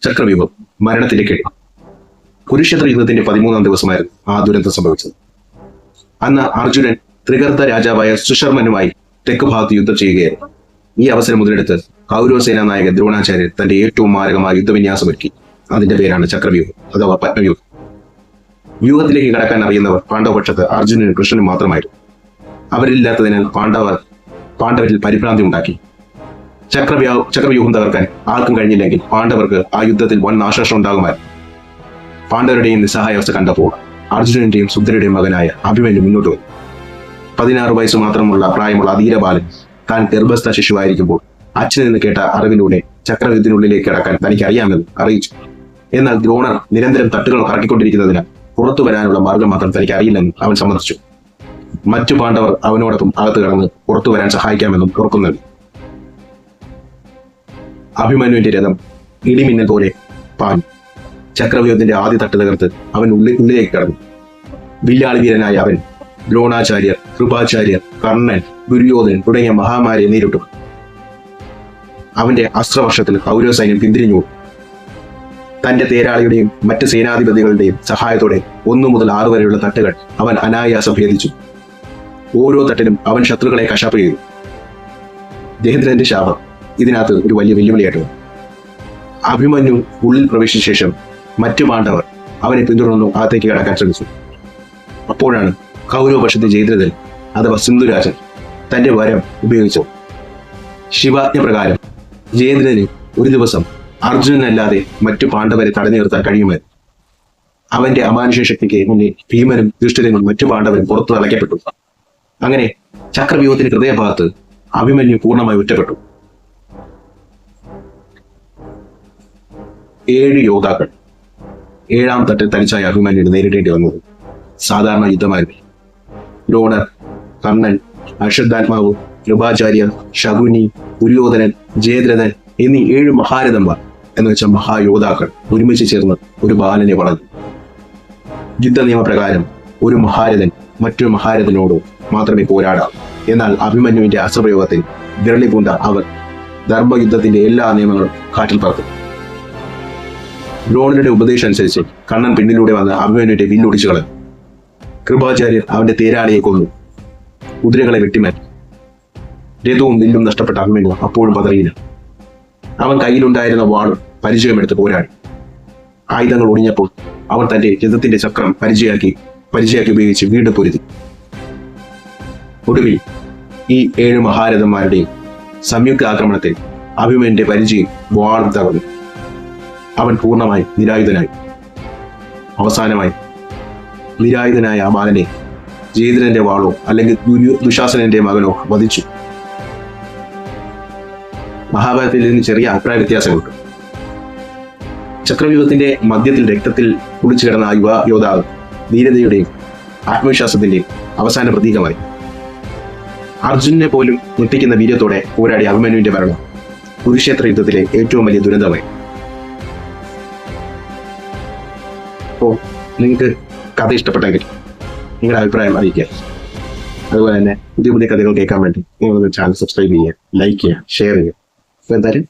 ചക്രവ്യൂഹം മരണത്തിന്റെ കെണി. കുരുക്ഷേത്ര യുദ്ധത്തിന്റെ 13-ാം ദിവസമായിരുന്നു ആ ദുരന്തം സംഭവിച്ചത്. അന്ന് അർജുനൻ ത്രികർത്ത രാജാവായ സുശർമനുമായി തെക്ക് ഭാഗത്ത് യുദ്ധം ചെയ്യുകയായിരുന്നു. ഈ അവസരം മുതലെടുത്ത് കൗരവ സേനാ നായകൻ ദ്രോണാചാര്യൻ തന്റെ ഏറ്റവും മാരകമായ യുദ്ധവിന്യാസം ഒരുക്കി. അതിന്റെ പേരാണ് ചക്രവ്യൂഹം അഥവാ പത്മവ്യൂഹം. വ്യൂഹത്തിലേക്ക് കടക്കാൻ അറിയുന്നവർ പാണ്ഡവപക്ഷത്ത് അർജുനനും കൃഷ്ണനും മാത്രമായിരുന്നു. അവരില്ലാത്തതിനാൽ പാണ്ഡവരിൽ പരിഭ്രാന്തി ഉണ്ടാക്കി. ചക്രവ്യൂഹം തകർക്കാൻ ആർക്കും കഴിഞ്ഞില്ലെങ്കിൽ പാണ്ഡവർക്ക് ആ യുദ്ധത്തിൽ വൻ നാശനഷ്ടം ഉണ്ടാകുമായിരുന്നു. പാണ്ഡവരുടെയും നിസ്സഹായാവസ്ഥ കണ്ടപ്പോൾ അർജുനന്റെയും സുന്ദരയുടെയും മകനായ അഭിമന്യു മുന്നോട്ട് വന്നു. 16 വയസ്സ് മാത്രമുള്ള പ്രായമുള്ള അധീരബാലൻ താൻ ഗർഭസ്ഥ ശിശുവായിരിക്കുമ്പോൾ അച്ഛനിൽ നിന്ന് കേട്ട അറിവിലൂടെ ചക്രവ്യൂഹത്തിനുള്ളിലേക്ക് കടക്കാൻ തനിക്ക് അറിയാമെന്ന് അറിയിച്ചു. എന്നാൽ ദ്രോണർ നിരന്തരം തട്ടുകൾ കറക്കിക്കൊണ്ടിരിക്കുന്നതിനാൽ പുറത്തു വരാനുള്ള മാർഗം മാത്രം തനിക്ക് അറിയില്ലെന്നും അവൻ സമ്മതിച്ചു. മറ്റു പാണ്ഡവർ അവനോടൊപ്പം അകത്ത് കടന്ന് പുറത്തു വരാൻ സഹായിക്കാമെന്നും ഉറപ്പു നൽകി. അഭിമന്യുവിന്റെ രഥം ഇടിമിന്നൽ പോലെ പാഞ്ഞു. ചക്രവ്യൂഹത്തിന്റെ ആദ്യ തട്ട് തകർത്ത് അവൻ ഉള്ളിലേക്ക് കടന്നു. വില്ലാളി വീരനായ അവൻ ദ്രോണാചാര്യർ, കൃപാചാര്യർ, കർണൻ, ദുര്യോധനൻ തുടങ്ങിയ മഹാമാരിയെ നേരിട്ടു. അവന്റെ അസ്ത്രവർഷത്തിൽ കൗരവ സൈന്യം പിന്തിരിഞ്ഞു. തന്റെ തേരാളിയുടെയും മറ്റ് സേനാധിപതികളുടെയും സഹായത്തോടെ 1 മുതൽ 6 വരെയുള്ള തട്ടുകൾ അവൻ അനായാസം ഭേദിച്ചു. ഓരോ തട്ടിലും അവൻ ശത്രുക്കളെ കശാപ്പ് ചെയ്തു. ജയദ്രഥന്റെ ശാപം ഇതിനകത്ത് ഒരു വലിയ വെല്ലുവിളിയായിട്ട്. അഭിമന്യു ഉള്ളിൽ പ്രവേശിച്ച ശേഷം മറ്റു പാണ്ഡവർ അവനെ പിന്തുടർന്നു അകത്തേക്ക് കടക്കാൻ ശ്രമിച്ചു. അപ്പോഴാണ് കൗരവപക്ഷത്തെ ജയദ്രഥൻ അഥവാ സിന്ധുരാജൻ തന്റെ വരം ഉപയോഗിച്ചു. ശിവാജ്ഞ പ്രകാരം ജയദ്രഥന് ഒരു ദിവസം അർജുനനല്ലാതെ മറ്റു പാണ്ഡവരെ തടഞ്ഞു നിർത്താൻ കഴിയുമായിരുന്നു. അവന്റെ അമാനുഷ്യ ശക്തിക്ക് മുന്നിൽ ഭീമനും ദുഷ്ടനും മറ്റു പാണ്ഡവരും പുറത്തു തളയ്ക്കപ്പെട്ടു. അങ്ങനെ ചക്രവ്യൂഹത്തിന്റെ ഹൃദയഭാഗത്ത് അഭിമന്യു പൂർണ്ണമായി ഒറ്റപ്പെട്ടു. 7 യോദ്ധാക്കൾ 7-ാം തട്ടിൽ തനിച്ചായ അഭിമന്യുവിന് നേരിടേണ്ടി വന്നത് സാധാരണ യുദ്ധമായിരുന്നു. ദ്രോണർ, കർണൻ, അശ്വത്ഥാത്മാവ്, കൃപാചാര്യ, ശകുനി, ദുര്യോധനൻ, ജയദ്രഥൻ എന്നീ 7 മഹാരഥന്മാർ എന്ന് വെച്ച മഹായോദ്ധാക്കൾ ഒരുമിച്ച് ചേർന്ന് ഒരു ബാലനെ വളഞ്ഞു. യുദ്ധ നിയമപ്രകാരം ഒരു മഹാരഥൻ മറ്റൊരു മഹാരഥനോട് മാത്രമേ പോരാടാവൂ. എന്നാൽ അഭിമന്യുവിന്റെ അസ്ത്രപ്രയോഗത്തിൽ വിരളി പൂണ്ട അവർ ധർമ്മയുദ്ധത്തിന്റെ എല്ലാ നിയമങ്ങളും കാറ്റിൽ പറത്തു. ദ്രോണരുടെ ഉപദേശം അനുസരിച്ച് കണ്ണൻ പിന്നിലൂടെ വന്ന് അഭിമന്യുവിന്റെ വില്ലൊടിച്ചു കളഞ്ഞു. കൃപാചാര്യർ അവന്റെ തേരാളിയെ കൊന്നു. കുതിരകളെ വെട്ടിമാറ്റി. രഥവും വില്ലും നഷ്ടപ്പെട്ട അഭിമന്യു അപ്പോഴും പതറിയില്ല. അവൻ കയ്യിലുണ്ടായിരുന്ന വാളും പരിചയമെടുത്ത് പോരാടി. ആയുധങ്ങൾ ഒടിഞ്ഞപ്പോൾ അവൻ തന്റെ രഥത്തിന്റെ ചക്രം പരിചയാക്കി ഉപയോഗിച്ച് വീണ്ടും പൊരുതി. ഒടുവിൽ ഈ 7 മഹാരഥന്മാരുടെയും സംയുക്ത ആക്രമണത്തിൽ അഭിമന്യുവിന്റെ പരിചയം വാളും തകർന്നു. അവൻ പൂർണ്ണമായി നിരായുധനായി. അവസാനമായി നിരായുധനായ ആ ബാലനെ ജയദ്രഥന്റെ വാളോ അല്ലെങ്കിൽ ദുശാസനന്റെ മകനോ വധിച്ചു. മഹാഭാരതത്തിൽ നിന്ന് ചെറിയ അഭിപ്രായ വ്യത്യാസമുണ്ട്. ചക്രവ്യൂഹത്തിന്റെ മധ്യത്തിൽ രക്തത്തിൽ കുളിച്ചു കിടന്ന ആ യുവ യോദ്ധാവ് ധീരതയുടെയും ആത്മവിശ്വാസത്തിന്റെയും അവസാന പ്രതീകമായി. അർജുനനെ പോലും ഞെട്ടിക്കുന്ന വീര്യത്തോടെ പോരാടിയ അഭിമന്യുവിന്റെ മരണം കുരുക്ഷേത്ര യുദ്ധത്തിലെ ഏറ്റവും വലിയ ദുരന്തമായി. അപ്പോൾ നിങ്ങൾക്ക് കഥ ഇഷ്ടപ്പെട്ടെങ്കിൽ നിങ്ങളുടെ അഭിപ്രായം അറിയിക്കുക. അതുപോലെ തന്നെ പുതിയ കഥകൾ കേൾക്കാൻ വേണ്ടി നിങ്ങളൊന്ന് ചാനൽ സബ്സ്ക്രൈബ് ചെയ്യുക, ലൈക്ക് ചെയ്യുക, ഷെയർ ചെയ്യുക. അപ്പോൾ എന്തായാലും